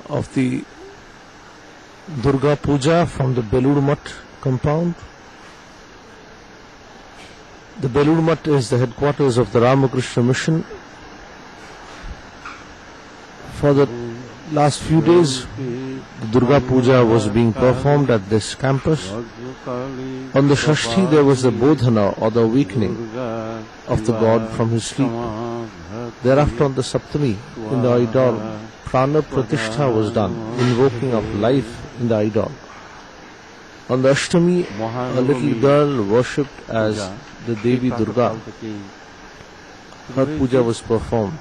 of the Durga Puja from the Belur Math compound. The Belur Math is the headquarters of the Ramakrishna Mission. For the last few days, the Durga Puja was being performed at this campus. On the Shashti, there was the Bodhana, or the awakening of the god from his sleep. Thereafter, on the Saptami, in the idol, Prana Pratishtha was done, invoking of life in the idol. On the Ashtami, a little girl worshipped as the Devi Durga. Her puja was performed.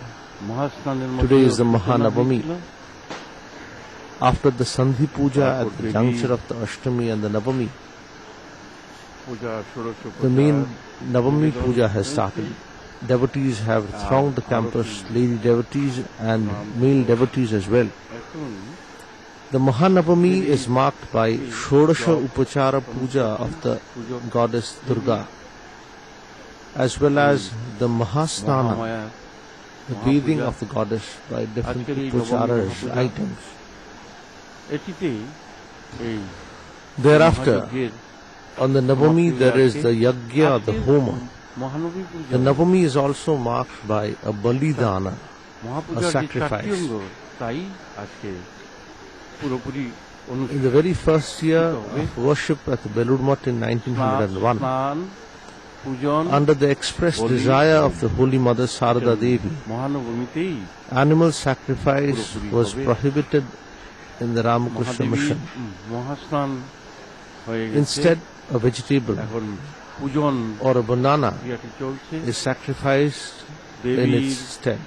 Today is the Mahanavami. After the Sandhi Puja at the juncture of the Ashtami and the Navami, the main Navami Puja has started. Devotees have thronged the campus, lady devotees and male devotees as well. The Mahanavami is marked by Shodasha Upachara Puja of the goddess Durga, as well as the Mahasnana, the bathing of the goddess by different upacharas, items. Thereafter, on the Navami there is the Yajna, the Homa. The Navami is also marked by a Balidana, a sacrifice. In the very first year of worship at the Belur Math in 1901, under the express desire of the Holy Mother Sarada Devi, animal sacrifice was prohibited in the Ramakrishna Mission. Instead, a vegetable or a banana is sacrificed in its stead.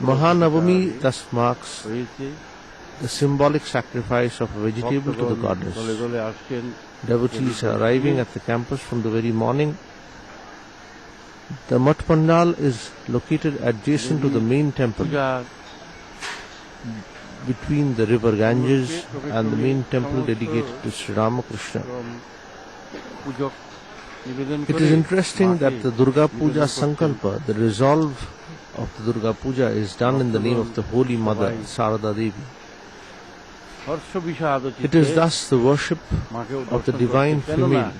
Mahanavami thus marks the symbolic sacrifice of a vegetable to the goddess. Devotees are arriving at the campus from the very morning. The Math Pandal is located adjacent to the main temple, between the river Ganges and the main temple dedicated to Sri Ramakrishna. It is interesting that the Durga Puja Sankalpa, the resolve of the Durga Puja, is done in the name of the Holy Mother Sarada Devi. It is thus the worship of the divine female.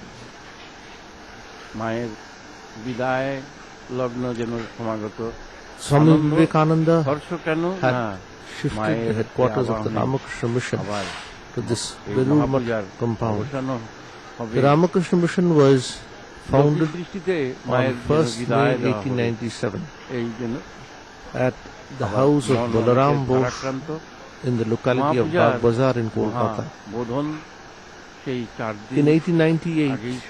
Swami Vivekananda had shifted the headquarters of the Ramakrishna Mission to this Belur Math compound. The Ramakrishna Mission was founded on 1st May 1897 at the house of Balaram Bose in the locality of Bagh Bazar in Kolkata. In 1898,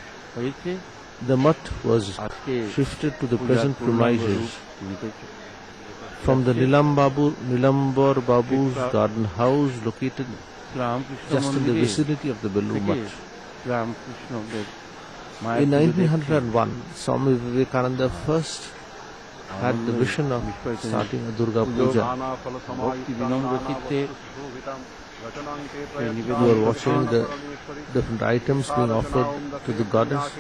the Math was shifted to the present premises from the Nilambur Babu's garden house located just in the vicinity of the Belur Math. In 1901, Swami Vivekananda first had the vision of starting a Durga Puja. You are watching the different items being offered to the goddess.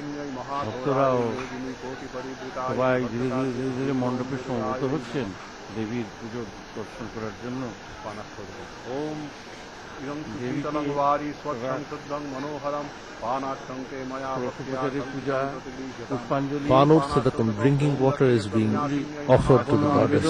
Panurthadakam, drinking water, is being offered to the goddess.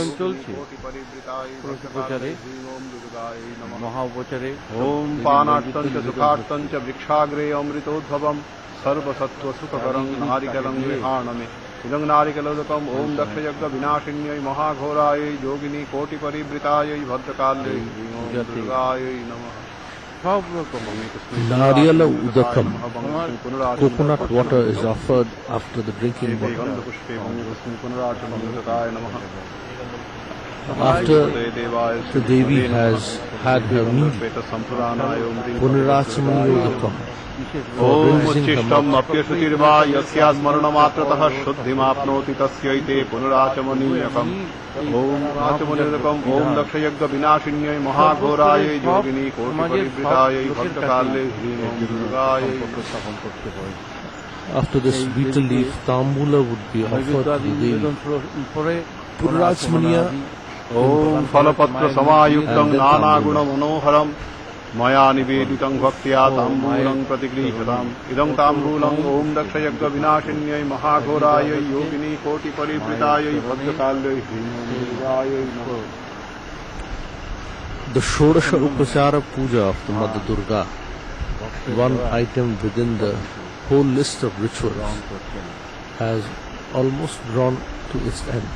Om Panartancha Sukhartancha Vrikshagre Amritodbhavam Sarva Sattva Sukhakarang Narikalam Vihaname Idang Narikaladakam Om Dakshayagga Vinashinyai Mahaghorai Yogini Koti Paribritayai Bhadrakalai Om Durgayai Namah. Nariyala Udakam, coconut water, is offered after the drinking water. After the Devi has had her meal, Punirachamani Udakam, Om Uchishtam Apyashutirva Yasya Smaranamatrataha Shuddhimapnoti Tasyaite Punirachamaniyakam Om Achamaniyakam Om Dakshayagga Vinashinyai Mahaghorai Yogini Koti Paribritayai Bhaktakalle Om Durgayai. After this betel leaf, Tambula would be offered to the Devi. Punirachamaniya ॐ फलपत्र समायुक्तं नानागुणमनोहरं मया निवेदितं भक्त्या ताम्बूलं प्रतिगृह्यताम् इदं ताम्बूलं ॐ दक्षयज्ञविनाशिन्यै महाघोरायै योगिनी कोटिपरिवृतायै भद्रकाल्यै ह्रीं नमः। The Shodasha Upachara Puja of the Mother Durga, one item within the whole list of rituals, has almost drawn to its end.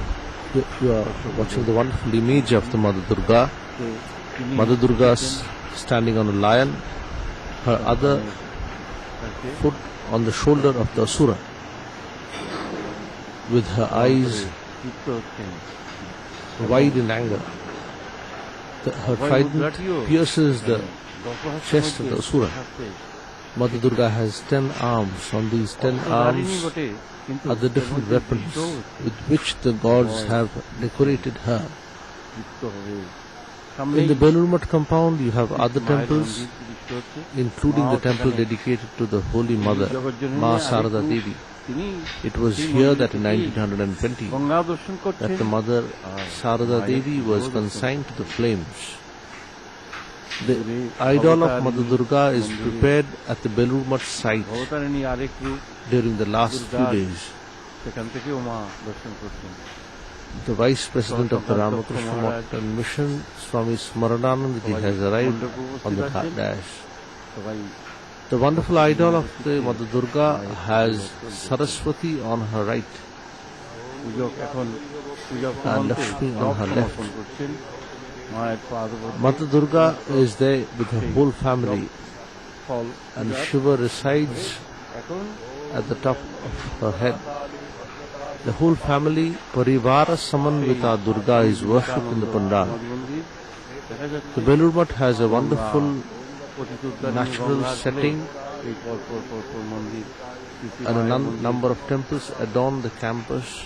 You are watching the wonderful image of the Mother Durga. Mother Durga standing on a lion, her other foot on the shoulder of the Asura, with her eyes wide in anger. Her trident pierces the chest of the Asura. Mother Durga has 10 arms. On these 10 arms are the different weapons with which the gods have decorated her. In the Belur Math compound you have other temples, including the temple dedicated to the Holy Mother, Ma Sarada Devi. It was here that in 1920 that the Mother Sarada Devi was consigned to the flames. The idol of Mother Durga is prepared at the Belur Math site during the last few days. The Vice President of the Ramakrishna Math and Mission, Swami Smarananandji, has arrived on the dash. The wonderful idol of the Mother Durga has Saraswati on her right and Lakshmi on her left. Mother Durga is there with her whole family, and Shiva resides at the top of her head. The whole family, Parivara Samanvita Durga, is worshipped in the Pandal. The Belur Math has a wonderful natural setting, and a number of temples adorn the campus,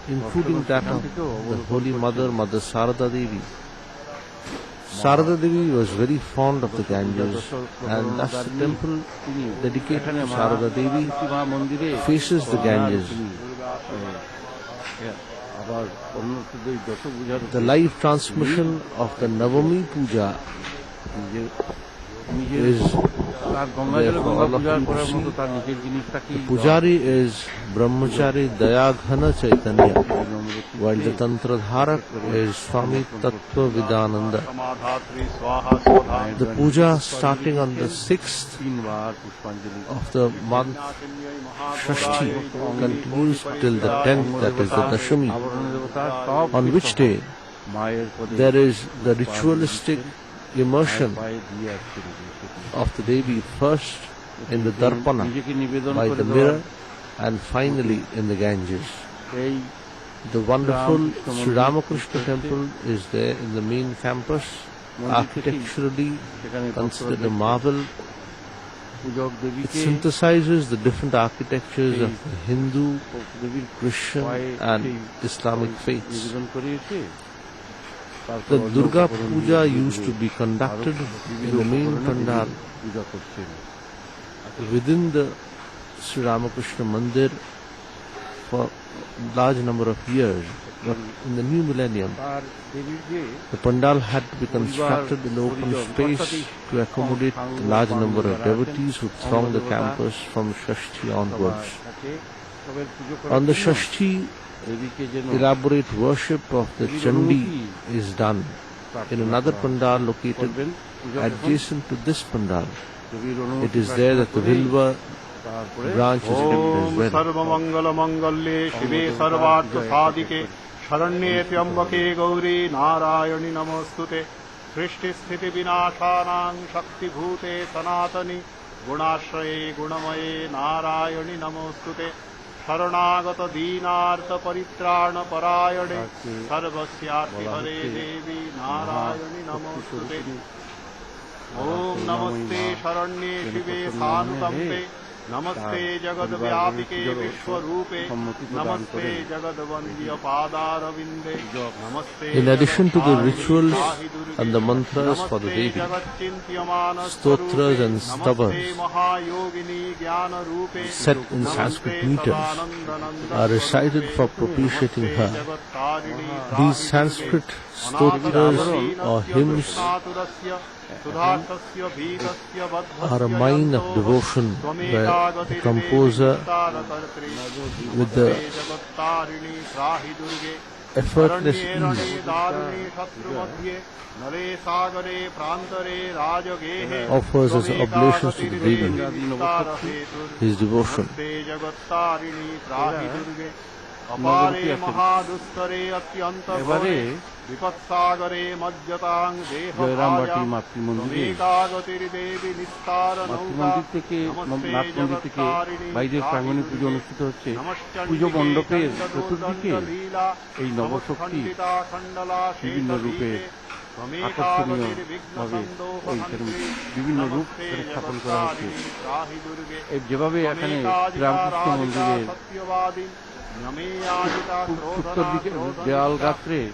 including that of the Holy Mother, Mother Sarada Devi. Sarada Devi was very fond of the Ganges, and thus the temple dedicated to Sarada Devi faces the Ganges. The live transmission of the Navami Puja is there for all of you to see. The Pujari is Brahmachari Dayaghana Chaitanya, while the Tantradharak is Swami Tattva Vidananda. The puja starting on the 6th of the month Shashti continues till the 10th, that is the Dashami, on which day there is the ritualistic immersion of the Devi, first in the Darpana by the mirror and finally in the Ganges. The wonderful Sri Ramakrishna temple is there in the main campus, architecturally considered a marvel. It synthesizes the different architectures of the Hindu, Christian and Islamic faiths. The Durga Puja used to be conducted in the main pandal within the Sri Ramakrishna Mandir for a large number of years. But in the new millennium, the pandal had to be constructed in the open space to accommodate the large number of devotees who throng the campus from Shashti onwards. On the Shashti, elaborate worship of the Chandi is done in another pandal located adjacent to this pandal. It is there that the Vilva branch is kept as well. Sarvamangala Mangalye Shive Sarvartha Sadike Sharanye Tyambake Gauri Narayani Namostute Srishti Sthiti Vinashanang Shakti Bhute Sanatani Gunashraye Gunamaye Narayani Namostute Sharanagata Deenartha Paritrana Parayane Sarvasyarthi Hare Devi Narayani Namostute Om Namaste Sharanye Shive Sanutampe नमस्ते जगद्व्यापिके विश्वरूपे नमस्ते जगद्वन्द्य पादारविन्दे नमस्ते In addition to the rituals and the mantras for the Devi, stotras and stabas set in Sanskrit meters are recited for propitiating her. These Sanskrit stotras or hymns are a mine of devotion where the composer, with the effortless ease, offers his oblations to the Devi, his devotion. এবারে জয়রামবাটি মাতৃমন্দিরে মাতৃমন্দির থেকে নাথমন্দির থেকে বাইরের প্রাঙ্গণে পুজো অনুষ্ঠিত হচ্ছে। পুজো মণ্ডপের চতুর্দিকে এই নবশক্তি বিভিন্ন রূপে আকর্ষণীয়ভাবে বিভিন্ন রূপ স্থাপন করা হচ্ছে। যেভাবে এখানে রামকৃষ্ণ মন্দিরের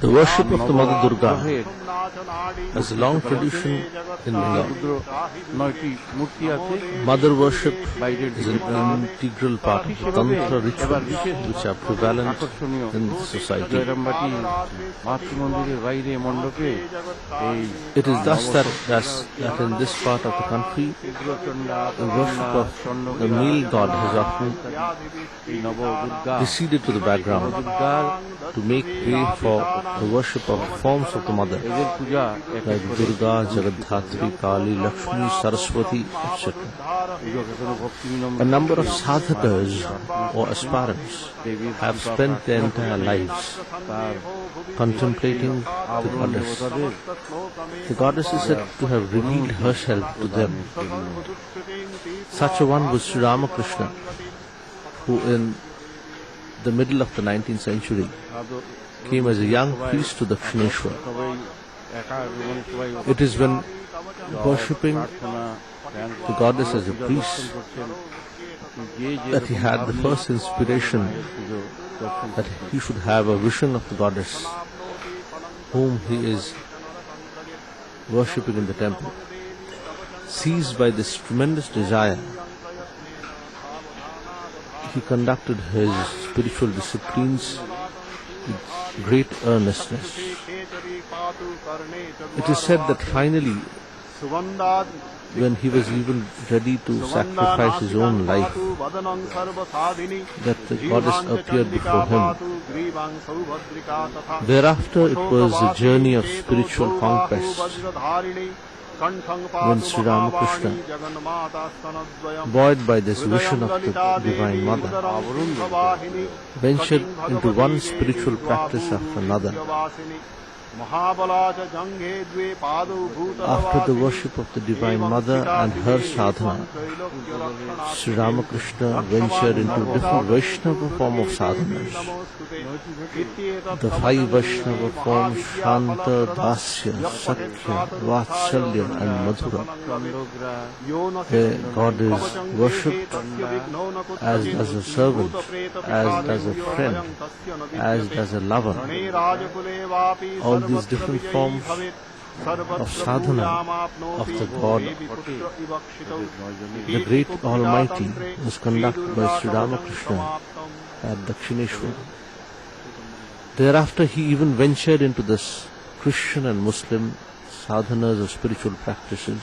The worship of the Mother Durga has a long tradition in Bengal. Mother worship is an integral part of Tantra rituals which are prevalent in society. It is thus that in this part of the country, the worship of the male god has often receded to the background to make way for the worship of forms of the mother like Durga, Jagadhatri, Kali, Lakshmi, Saraswati, etc. A number of sadhakas or aspirants have spent their entire lives contemplating the goddess. The goddess is said to have revealed herself to them. Such a one was Sri Ramakrishna, who in the middle of the 19th century came as a young priest to Dakshineshwar. It is when worshipping the goddess as a priest that he had the first inspiration that he should have a vision of the goddess whom he is worshipping in the temple. Seized by this tremendous desire, he conducted his spiritual disciplines with great earnestness. It is said that finally, when he was even ready to sacrifice his own life, that the goddess appeared before him. Thereafter, it was a journey of spiritual conquest when Sri Ramakrishna, buoyed by this vision of the Divine Mother, ventured into one spiritual practice after another. After the worship of the Divine Mother and her sadhana, Sri Ramakrishna ventured into different Vaishnava form of sadhanas. The 5 Vaishnava forms Shanta, Dasya, Sakya, Vatsalya and Madhura, where God is worshipped as a servant, as a friend, as a lover. All these different forms of sadhana of the God, the great Almighty, was conducted by Sri Ramakrishna at Dakshineshwar. Thereafter, he even ventured into this Christian and Muslim sadhanas or spiritual practices.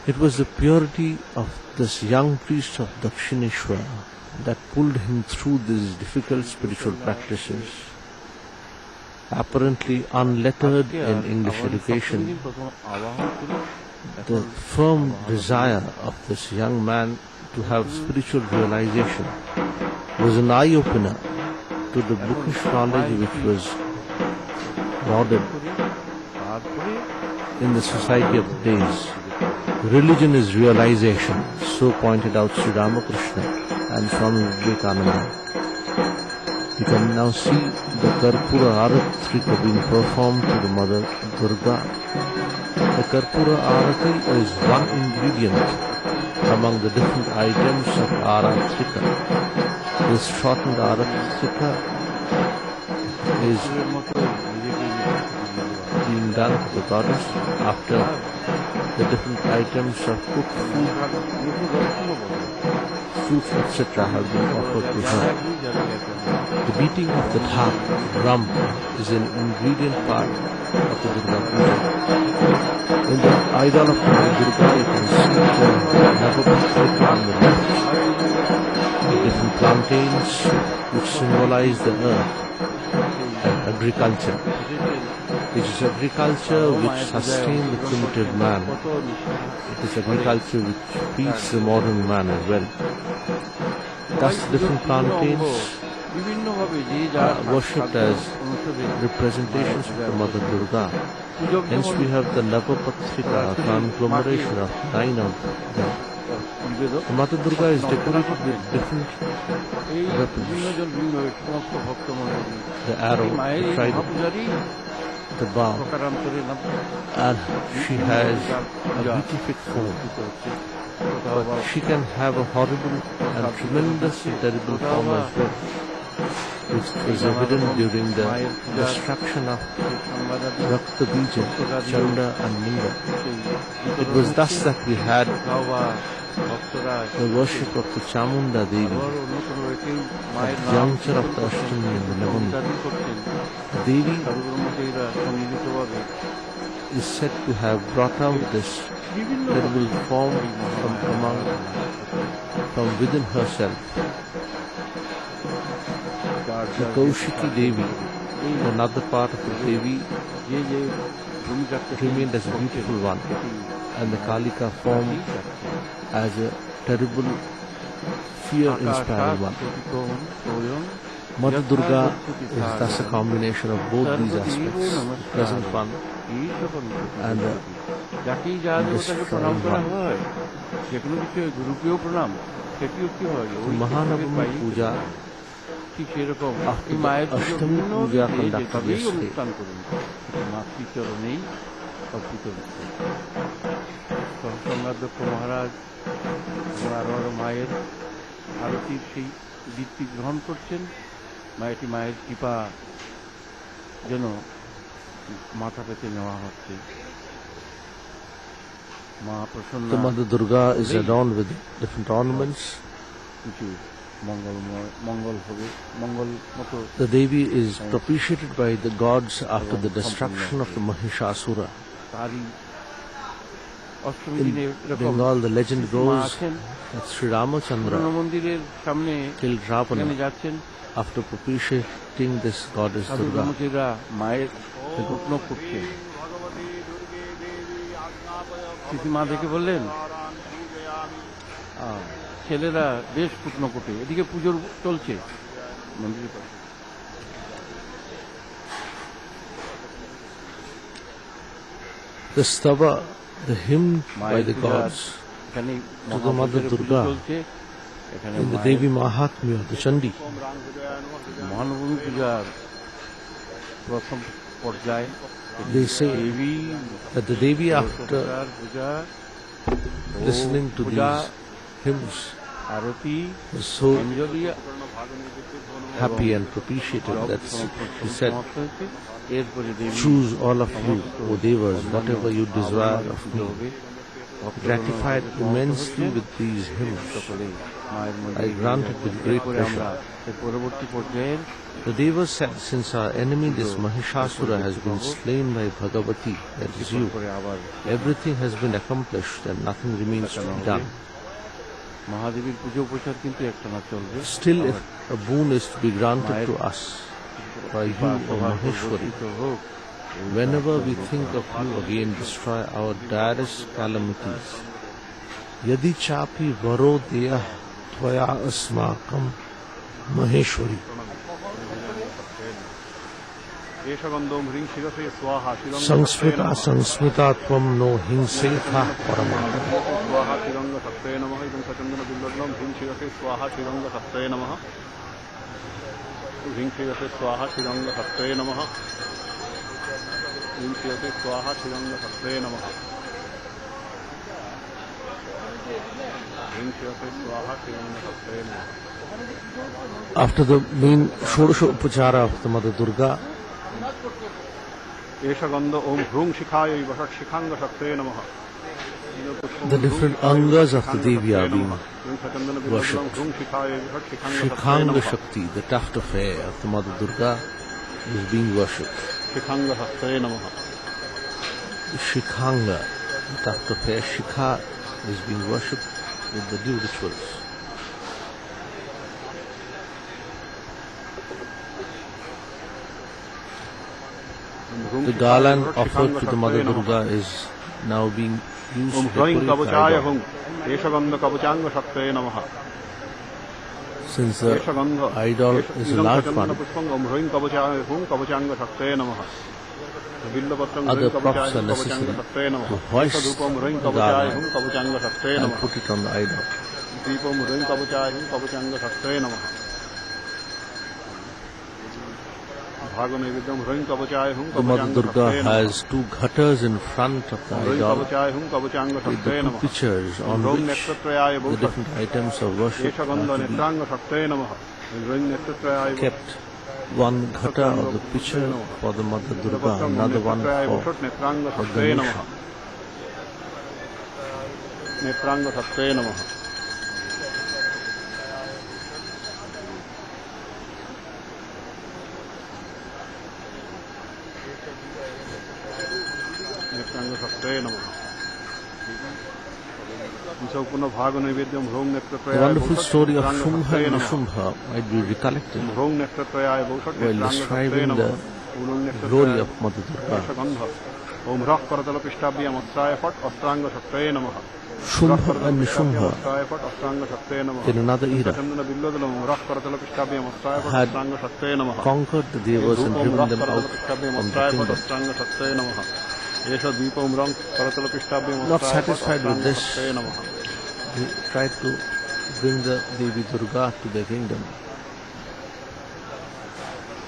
It was the purity of this young priest of Dakshineshwar that pulled him through these difficult spiritual practices. Apparently unlettered in English education, the firm desire of this young man to have spiritual realization was an eye-opener to the bookish knowledge which was lauded in the society of the days. Religion is realization, so pointed out Sri Ramakrishna and Swami Vivekananda. You can now see the Karpura Arati being performed to the Mother Durga. The Karpura Arati is one ingredient among the different items of Aratrika. This shortened Aratrika is being done to the goddess after the different items of cooked food, fruits, etc. have been offered to her. The beating of the dhak, drum, is an ingredient part of the Durga Puja. In the idol of Durga, you can see the Navapatrika on the left, the different plantains which symbolize the earth and agriculture. It is agriculture which sustains the primitive man. It is agriculture which feeds the modern man as well. Thus, different plantains are worshipped as representations of the Mother Durga. Hence, we have the Navapatrika, a conglomeration of 9 of them. The Mother Durga is decorated with different weapons: the arrow, the trident, the bow, and she has a beatific form. But she can have a horrible and tremendously terrible form as well, which was evident during the destruction of Raktabija, Chanda and Minda. It was thus that we had the worship of the Chamunda Devi at the juncture of the Ashtami and the Navami. The Devi is said to have brought out this terrible form from within herself. The Kaushiki Devi, another part of the Devi, remained as a beautiful one, and the Kalika form as a terrible, fear-inspiring one. Mother Durga is thus a combination of both these aspects, the present one and the destroying one. The Mahanavami Puja, after the Ashtami Puja conducted yesterday, মহারাজ মায়ের আরতির সেই দীপ্তি গ্রহণ করছেন। মায়ের কৃপা যেন মাথা পেতে নেওয়া হচ্ছে। মা প্রসন্ন। The Mother Durga is adorned with different ornaments. কিছু মঙ্গল হবে, মঙ্গল মতো। The Devi is propitiated by the gods after the destruction of the Mahishasura. তারই In Bengal, the legend goes that Sri Ramachandra killed Ravana after propitiating this goddess Durga. মা দেখে বললেন, ছেলেরা বেশ কুটনো কুটে, এদিকে পুজোর চলছে মন্দিরের পাশে। The stava, the hymn by the gods to the Mother Durga in the Devi Mahatmya, the Chandi. মহানবমী পূজার প্রথম পর্যায়ে They say that the Devi, after listening to these hymns, was so happy and propitiated that she said, "Choose all of you, O Devas, whatever you desire of me." Gratified immensely with these hymns, I granted with great pleasure. The Devas said, "Since our enemy, this Mahishasura, has been slain by Bhagavati, that is you, everything has been accomplished and nothing remains to be done. Still, if a boon is to be granted to us by you, O Maheshwari, whenever we think of you again, destroy our direst calamities. Yadi chapi varo deya tvaya asmakam Maheshwari." Sangsmita sangsmita tvam no hinsetha parama. After the main Shodasha Upachara of the Mother Durga, एषगन्ध ओम ह्रूं शिखाय वषट् शिखांग शक्ते नमः the different angas of the Devi are being worshipped. ह्रूं शिखाय वषट् शिखांग शक्ते Shikhanga नमः Shakti, the tuft of hair of the Mother Durga, is being worshipped. शिखांग शक्ते नमः Shikhanga, the tuft of hair, Shikha, is being worshipped with the due rituals. The garland offered to the Mother Durga is now being used Om to ह्रैं decorate the कवचाय idol. हुं एषगन्ध कवचांग शक्ते नमः Since the एषगन्ध idol is a large Chandan one, पुष्पं ओम ह्रैं कवचाय हुं कवचांग शक्ते नमः बिल्लपत्रं other ह्रैं props कवचाय are हुं कवचांग necessary शक्ते नमः to hoist धूपं ह्रैं the कवचाय garland हुं कवचांग शक्ते and नमः put it on the idol. दीपं ह्रैं कवचाय हुं कवचांग शक्ते नमः भाग नैवेद्यं ह्रैं कवचाय हुं The Mother कवचांग Durga शक्ते नमः has two ghatas in front of the ह्रैं idol कवचाय हुं कवचांग with शक्ते the two नमः pictures on ह्रौं which नेत्रत्रयाय the बहु different items of worship एषगन्ध are to नेत्रांग शक्ते नमः ह्रैं नेत्रत्रयाय be kept. One ghata of the picture for the Mother Durga, another one for नेत्रांग for शक्ते नमः Ganesha. नेत्रांग शक्ते नमः नेत्रांग शक्ते नमः पुनः भाग नैवेद्यं ह्रौं The नेत्रत्रयाय wonderful story of नेत्रांग Shumha शक्ते and नमः Nishumha might be recollected ह्रौं नेत्रत्रयाय बहुषट् while नेत्रांग शक्ते describing नमः the glory of Mother Durga. गन्ध ओम ह्रः करतलपिष्टाभ्याम् अस्त्राय फट् अस्त्रांग शक्ते नमः Shumha and Nishumha अस्त्राय फट् अस्त्रांग शक्ते नमः in another era चंदन बिल्वदलम् ह्रः करतलपिष्टाभ्याम् अस्त्राय फट् had अस्त्रांग शक्ते नमः conquered the devas and धूपं driven ह्रः them out करतलपिष्टाभ्याम् from the अस्त्राय फट् kingdom. अस्त्रांग शक्ते नमः एष दीपं ह्रः करतलपिष्टाभ्याम् Not अस्त्राय फट् satisfied with अस्त्रांग this, शक्ते नमः he tried to bring the Devi Durga to the kingdom.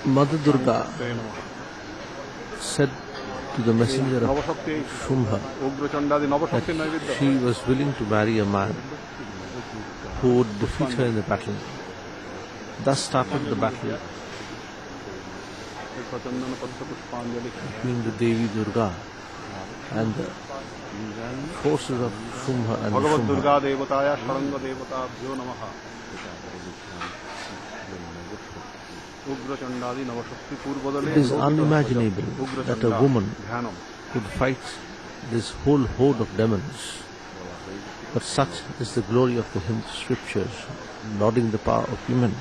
Mother Durga said to the messenger of Navshakti Shumha उग्रचंडादि that Navshakti नैवेद्य she was willing to marry a man who would defeat her in the battle. Thus started the battle चंदन पत्र पुष्पांजलि between the Devi Durga and the forces of Shumha and Bhagavad Nishumha. Durga देवताय षडंग देवताभ्यो नमः उग्रचंडादि Navshakti पूर्वदले It is unimaginable that a woman ध्यानम could fight this whole horde of demons. But such is the glory of the Hindu scriptures, lauding the power of women.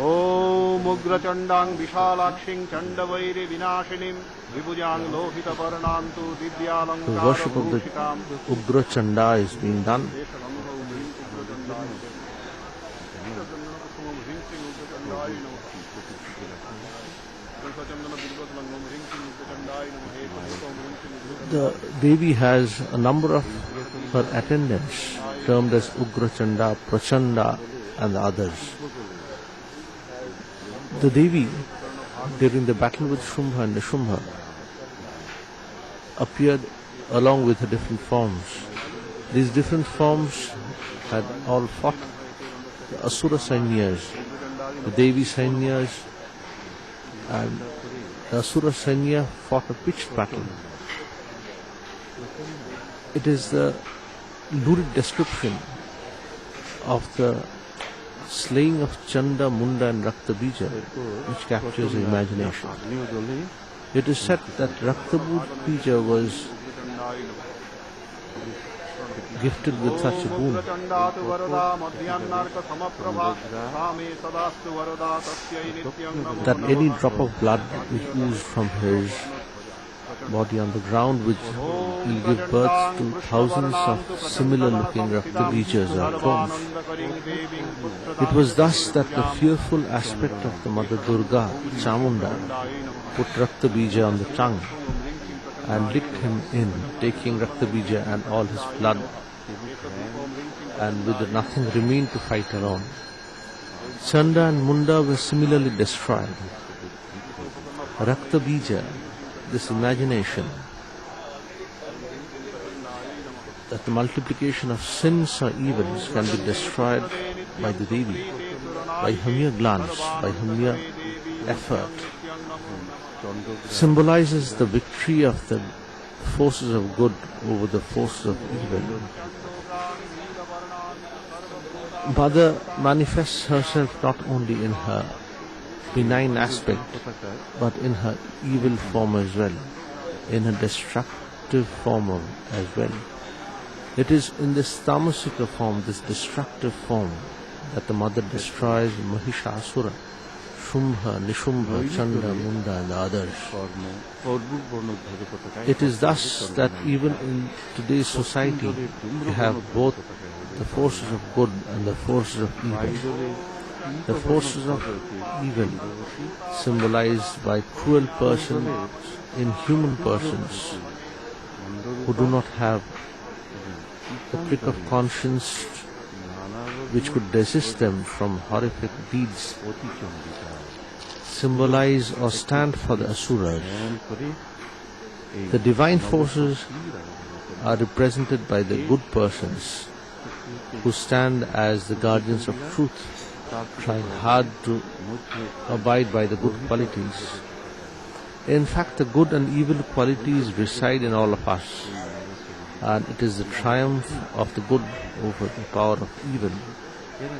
Om उग्रचंडांग विशालाक्षिं चंडवैरि विनाशिनीं विभुजांग Lohit वर्णांतु The दिव्यालंकार worship of the भूषितां Ugra Chanda is being done. The Devi has a number of her attendants termed as Ugra Chanda, Prachanda and the others. The Devi, during the battle with Shumha and Nishumha, appeared along with her different forms. These different forms had all fought the Asura Sainyas, the Devi Sainyas, and the Asura Sainya fought a pitched battle. It is the lurid description of the slaying of Chanda, Munda and Rakta Bija which captures the imagination. It is said that Rakta Bija was gifted with such a boon that any drop of blood which oozed from his body on the ground which will give birth to thousands of similar looking Rakta Bijas or forms. It was thus that the fearful aspect of the Mother Durga, Chamunda, put Rakta Bija on the tongue and licked him in, taking Rakta Bija and all his blood, and with nothing remained to fight alone. Chanda and Munda were similarly destroyed. Rakta Bija, this imagination, that the multiplication of sins or evils can be destroyed by the Devi, by her mere glance, by her mere effort, symbolizes the victory of the forces of good over the forces of evil. Mother manifests herself not only in her benign aspect, but in her evil form as well, in her destructive form as well. It is in this tamasika form, this destructive form, that the mother destroys Mahishasura, Shumbha, Nishumbha, Chanda, Munda and the others. It is thus that even in today's society we have both the forces of good and the forces of evil. The forces of evil symbolized by cruel persons, inhuman persons who do not have the prick of conscience which could resist them from horrific deeds, symbolize or stand for the asuras. The divine forces are represented by the good persons who stand as the guardians of truth, trying hard to abide by the good qualities. In fact, the good and evil qualities reside in all of us, and it is the triumph of the good over the power of evil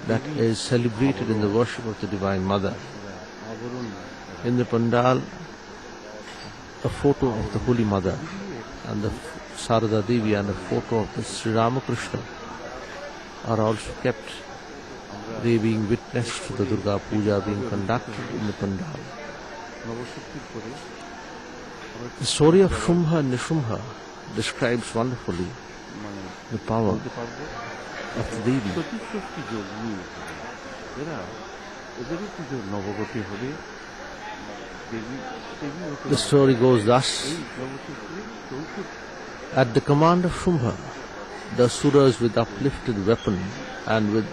that is celebrated in the worship of the Divine Mother. In the Pandal, a photo of the Holy Mother and the Sarada Devi and a photo of the Sri Ramakrishna are also kept. They being witness to the Durga Puja being conducted in the Pandal. The story of Shumbha and Nishumbha describes wonderfully the power of the Devi. The story goes thus. At the command of Shumbha, the Asuras with uplifted weapon and with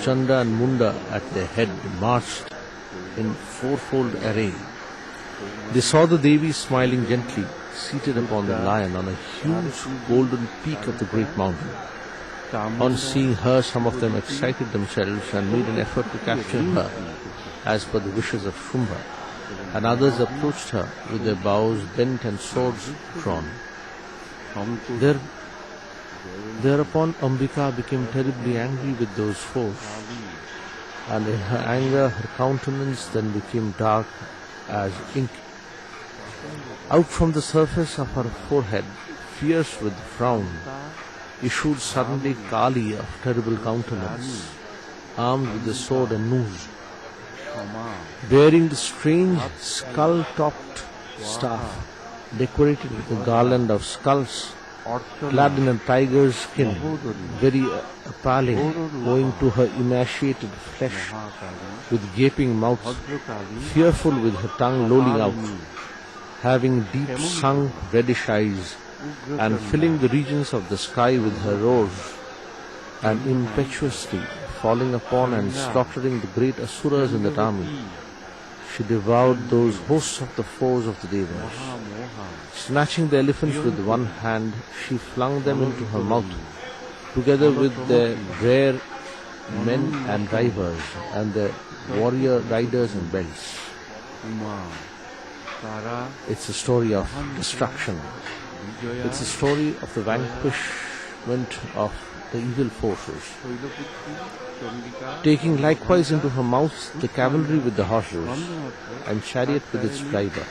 Chanda and Munda at their head marched in fourfold array. They saw the Devi smiling gently, seated upon the lion on a huge golden peak of the great mountain. On seeing her, some of them excited themselves and made an effort to capture her, as per the wishes of Shumbha, and others approached her with their bows bent and swords drawn. Thereupon Ambika became terribly angry with those foes, and in her anger her countenance then became dark as ink. Out from the surface of her forehead, fierce with frown, issued suddenly Kali of terrible countenance, armed with the sword and noose, bearing the strange skull-topped staff, decorated with a garland of skulls, clad in a tiger's skin, very appalling, owing to her emaciated flesh, with gaping mouth, fearful with her tongue lolling out, having deep-sunk reddish eyes, and filling the regions of the sky with her roars, and impetuously falling upon and slaughtering the great Asuras in that army. She devoured those hosts of the foes of the Devas. Snatching the elephants with one hand, she flung them into her mouth, together with their rare men and drivers, and their warrior riders and belts. It's a story of destruction. It's a story of the vanquishment of the evil forces. Taking likewise into her mouth the cavalry with the horses, and chariot with its driver,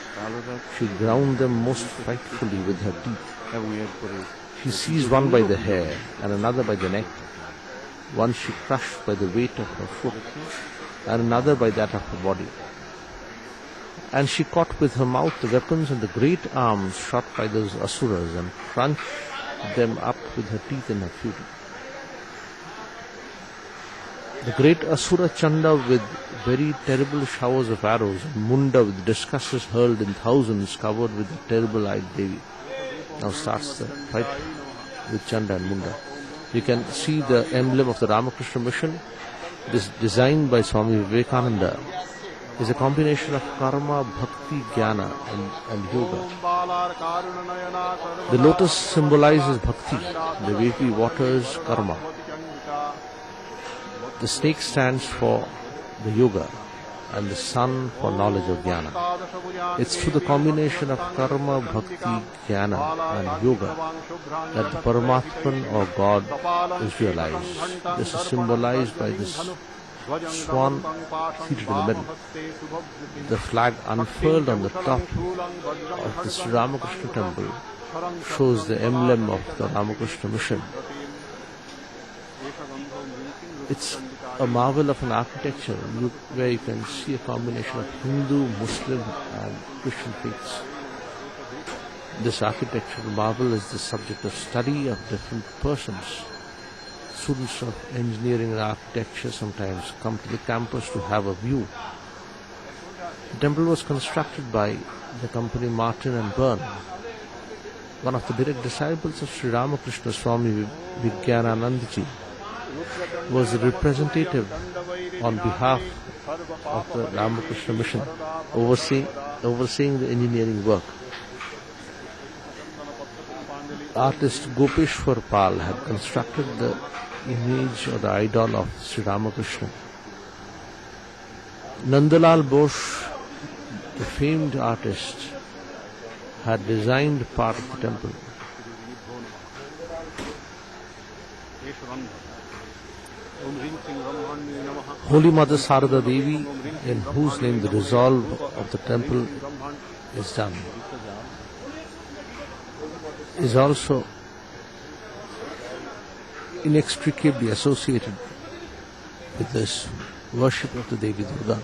she ground them most frightfully with her teeth. She seized one by the hair and another by the neck. One she crushed by the weight of her foot, and another by that of her body. And she caught with her mouth the weapons and the great arms shot by those Asuras, and crunched them up with her teeth in her fury. The great Asura Chanda with very terrible showers of arrows, and Munda with discusses hurled in thousands, covered with the terrible-eyed Devi. Now starts the fight with Chanda and Munda. You can see the emblem of the Ramakrishna mission. This designed by Swami Vivekananda is a combination of karma, bhakti, jnana and yoga. The lotus symbolizes bhakti, the wavy waters karma. The snake stands for the yoga and the sun for knowledge of jnana. It's through the combination of karma, bhakti, jnana and yoga that the Paramatman or God is realized. This is symbolized by this swan seated in the middle. The flag unfurled on the top of the Sri Ramakrishna temple shows the emblem of the Ramakrishna mission. It's a marvel of an architecture where you can see a combination of Hindu, Muslim and Christian faiths. This architectural marvel is the subject of study of different persons. Students of engineering and architecture sometimes come to the campus to have a view. The temple was constructed by the company Martin and Byrne. One of the direct disciples of Sri Ramakrishna, Swami Vijnananandji, was the representative on behalf of the Ramakrishna mission, overseeing the engineering work. Artist Gopeshwar Pal had constructed the image or the idol of Sri Ramakrishna. Nandalal Bose, the famed artist, had designed part of the temple. Holy Mother Sarada Devi, in whose name the resolve of the temple is done, is also inextricably associated with this worship of the Devi Durga.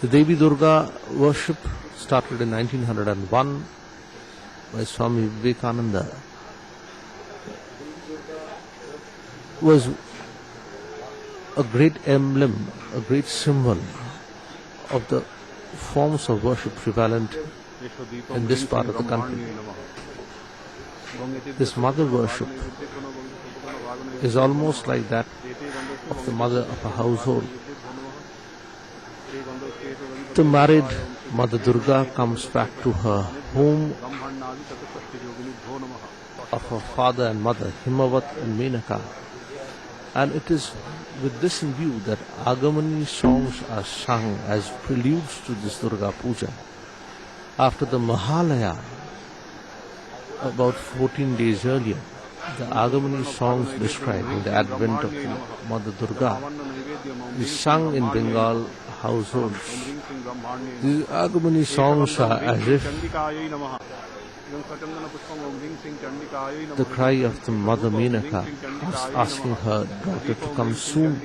The Devi Durga worship started in 1901 by Swami Vivekananda. Was a great emblem, a great symbol of the forms of worship prevalent in this part of the country. This mother worship is almost like that of the mother of a household. The married Mother Durga comes back to her home of her father and mother, Himavat and Menaka. And it is with this in view that Agamani songs are sung as preludes to this Durga Puja. After the Mahalaya, about 14 days earlier, the Agamani songs describing the advent of Mother Durga is sung in Bengal households. These Agamani songs are as if the cry of the Mother Menaka asking her daughter to come soon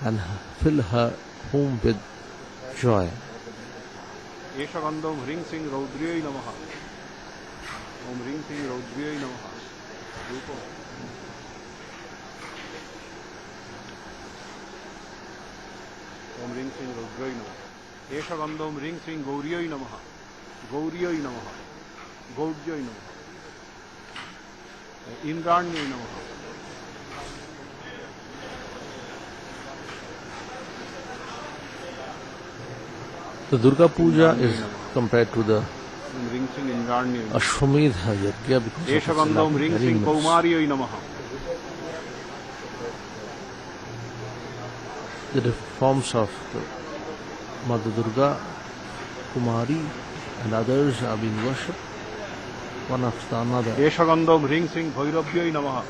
and fill her home with joy. The Durga Puja is compared to the Ashwamedha Yajna because of its elaborate elements. The different forms of the Mother Durga, Kumari and others are being worshipped one after another. Eshagandam Ring Singh Bhairabhyai Namaha.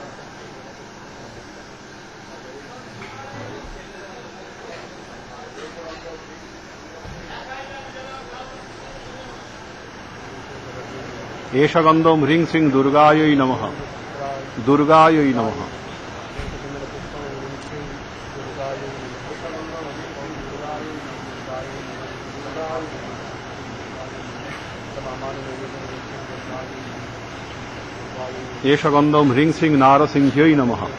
Eshagandam Ring Singh Durgayai Namaha. Durgayai Namaha. Eshagandam Ring Singh Narasinhyai Namaha.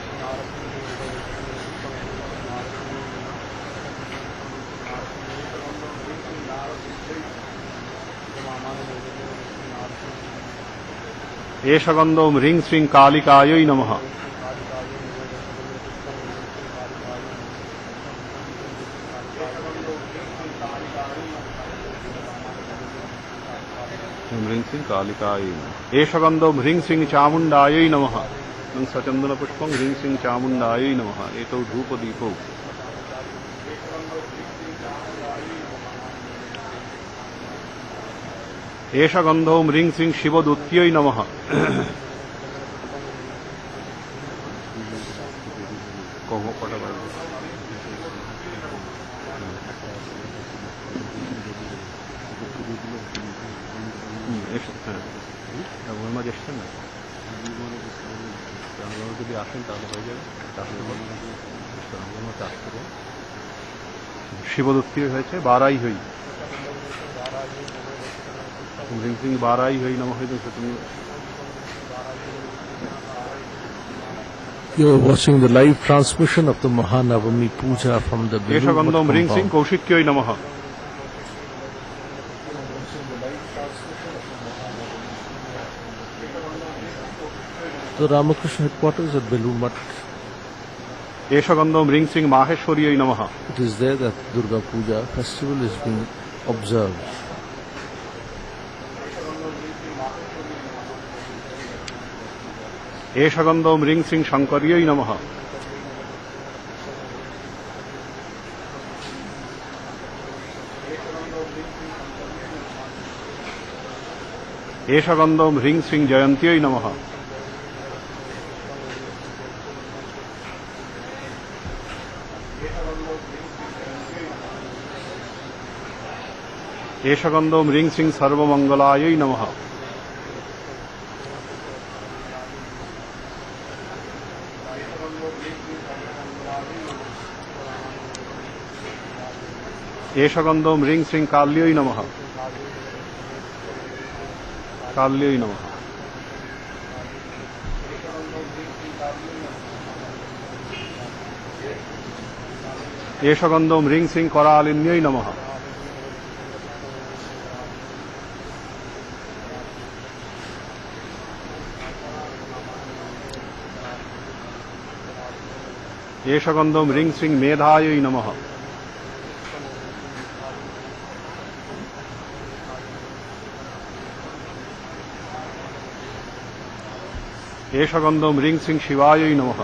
Eshagandam Ring Singh Kalikayai Namaha. ह्रीं सिंह कालिकायै नमः एष गन्धो ह्रीं सिंह चामुण्डायै नमः सचन्दनपुष्पं ह्रीं सिंह चामुण्डायै नमः एतौ धूपदीपौ एष गन्धो ह्रीं सिंह शिवदूत्यै नमः যদি আসেন তাহলে হয়ে যাবে শিবদূতি হয়েছে বারাই হই ह्रीं सिंह बाराई हई नमः You are watching the live transmission of the Mahanavami Puja from the एष गन्धो ह्रीं सिंह compound. कौशिक्यै नमः The Ramakrishna headquarters at Belur Math. एष गन्धो ह्रीं सिंह माहेश्वर्यै नमः It is there that Durga Puja festival is being observed. एष गन्धो ह्रीं सिंह शङ्कर्यै नमः एष गन्धो ह्रीं सिंह जयन्त्यै नमः एष गन्धो ह्रीं सिंह सर्वमङ्गलायै नमः एष गन्धो ह्रीं सिंह काल्यै नमः काल्यै नमः एष गन्धो ह्रीं सिंह करालिन्यै नमः एष गन्धो ह्रीं सिंह मेधायै नमः एष गन्धो ह्रीं सिंह शिवायै नमः